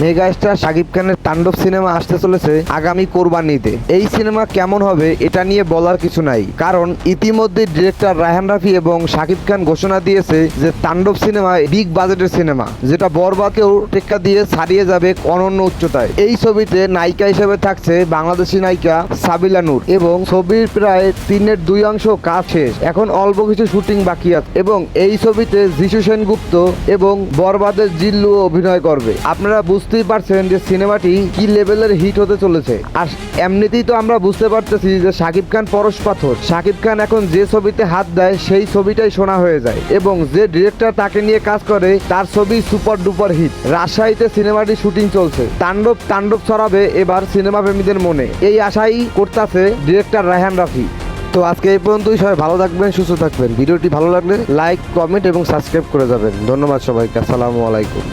Mega star Shakib খানের তাণ্ডব cinema আসতে চলেছে আগামী কোরবানিতে। এই সিনেমা কেমন হবে এটা নিয়ে বলার কিছু নাই, কারণ ইতিমধ্যে ডিরেক্টর রায়হান রাফি এবং শাকিব খান ঘোষণা দিয়েছে যে তাণ্ডব সিনেমা বিগ বাজেটের সিনেমা, যেটা বরবাদকেও টেক্কা দিয়ে ছাড়িয়ে যাবে অনন্য উচ্চতায়। এই ছবিতে নায়িকা হিসেবে থাকছে বাংলাদেশি নায়িকা সাবিলা নূর এবং ছবির প্রায় 3/2 কাজ শেষ, এখন অল্প কিছু শুটিং বাকি আছে এবং এই ছবিতে যিশু সেনগুপ্ত এবং বরবাদের জিল্লু অভিনয় করবে। আপনারা বুঝতেই পারছেন যে সিনেমাটি কি লেভেলের হিট হতে চলেছে। আর এমনিতেই তো আমরা বুঝতে পারতেছি যে শাকিব খান পরশ পাথর। শাকিব খান এখন যে ছবিতে হাত দেয় সেই ছবিটাই শোনা হয়ে যায় এবং যে ডিরেক্টর তাকে নিয়ে কাজ করে তার ছবি সুপার ডুপার হিট। রাজশাহীতে সিনেমাটি শুটিং চলছে। তাণ্ডব তাণ্ডব ছড়াবে এবার সিনেমা প্রেমীদের মনে, এই আশাই করতেছে ডিরেক্টর রায়হান রাফি। তো আজকে এই পর্যন্তই। সবাই ভালো থাকবেন, সুস্থ থাকবেন। ভিডিওটি ভালো লাগলে লাইক, কমেন্ট এবং সাবস্ক্রাইব করে যাবেন। ধন্যবাদ সবাইকে। আসসালামু আলাইকুম।